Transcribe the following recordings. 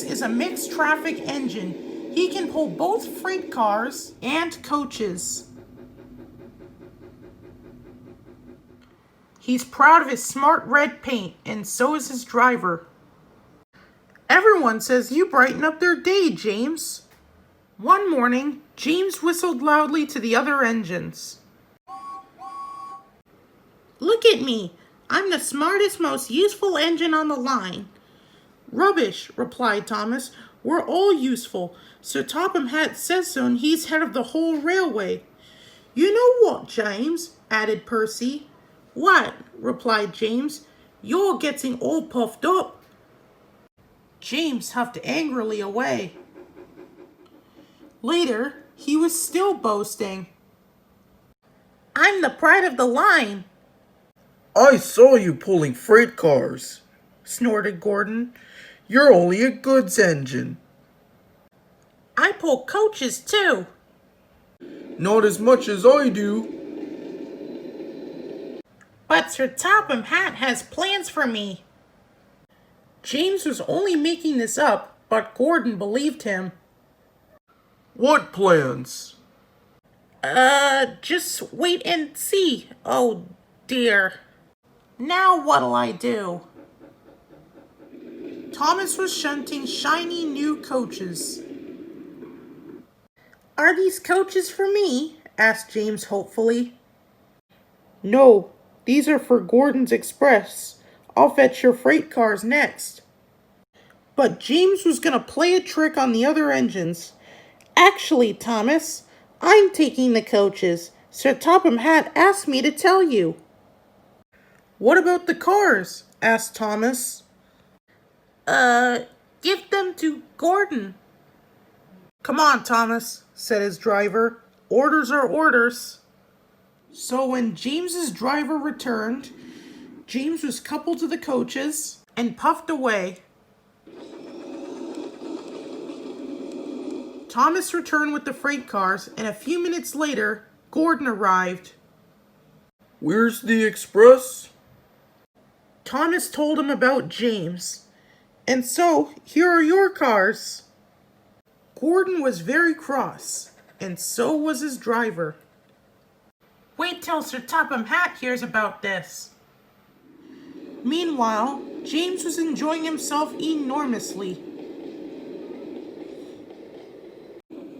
James is a mixed traffic engine. He can pull both freight cars and coaches. He's proud of his smart red paint, and so is his driver. Everyone says you brighten up their day, James. One morning, James whistled loudly to the other engines. Look at me. I'm the smartest, most useful engine on the line. Rubbish, replied Thomas. We're all useful. Sir Topham Hatt says so, and he's head of the whole railway. You know what, James? Added Percy. What? Replied James. You're getting all puffed up. James huffed angrily away. Later, he was still boasting. I'm the pride of the line. I saw you pulling freight cars, snorted Gordon. You're only a goods engine. I pull coaches too. Not as much as I do. But Sir Topham Hatt has plans for me. James was only making this up, but Gordon believed him. What plans? Just wait and see. Oh, dear. Now what'll I do? Thomas was shunting shiny new coaches. Are these coaches for me? Asked James hopefully. No, these are for Gordon's Express. I'll fetch your freight cars next. But James was going to play a trick on the other engines. Actually, Thomas, I'm taking the coaches. Sir Topham Hatt asked me to tell you. What about the cars? Asked Thomas. Give them to Gordon. Come on, Thomas, said his driver. Orders are orders. So when James's driver returned, James was coupled to the coaches and puffed away. Thomas returned with the freight cars, and a few minutes later, Gordon arrived. Where's the express? Thomas told him about James. And so, here are your cars. Gordon was very cross, and so was his driver. Wait till Sir Topham Hatt hears about this. Meanwhile, James was enjoying himself enormously.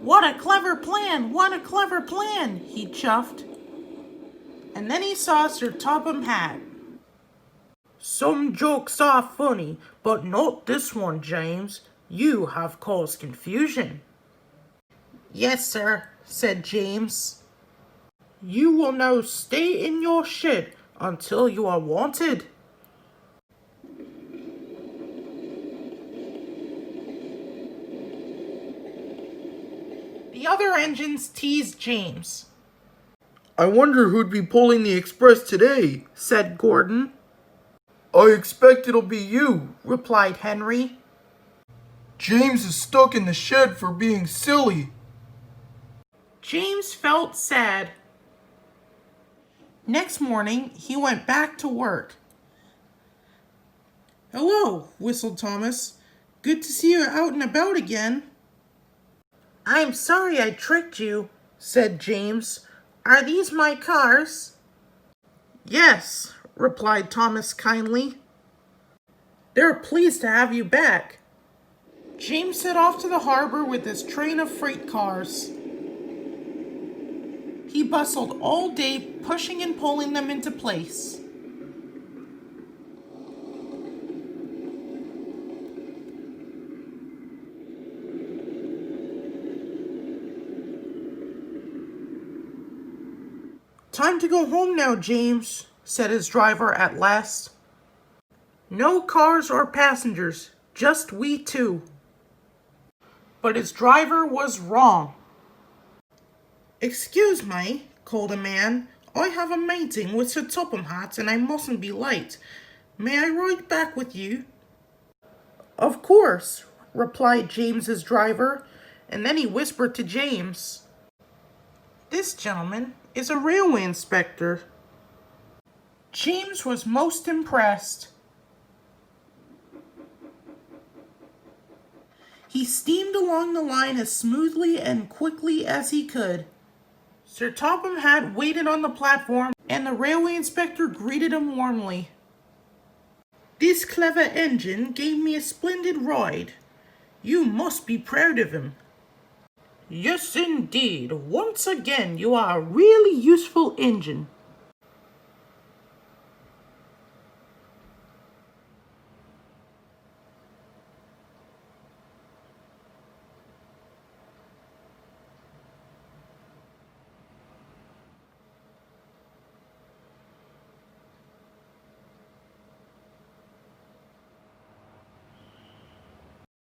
What a clever plan! What a clever plan! He chuffed. And then he saw Sir Topham Hatt. Some jokes are funny, but not this one, James. You have caused confusion. Yes, sir, said James. You will now stay in your shed until you are wanted. The other engines teased James. I wonder who'd be pulling the express today, said Gordon. I expect it'll be you, replied Henry. James is stuck in the shed for being silly. James felt sad. Next morning, he went back to work. Hello, whistled Thomas. Good to see you out and about again. I'm sorry I tricked you, said James. Are these my cars? Yes, replied Thomas kindly. They're pleased to have you back. James set off to the harbor with his train of freight cars. He bustled all day, pushing and pulling them into place. Time to go home now, James, said his driver at last. No cars or passengers, just we two. But his driver was wrong. Excuse me, called a man. I have a meeting with Sir Topham Hatt and I mustn't be late. May I ride back with you? Of course, replied James's driver, and then he whispered to James. This gentleman is a railway inspector. James was most impressed. He steamed along the line as smoothly and quickly as he could. Sir Topham Hatt waited on the platform, and the railway inspector greeted him warmly. "This clever engine gave me a splendid ride. You must be proud of him." "Yes, indeed. Once again, you are a really useful engine,"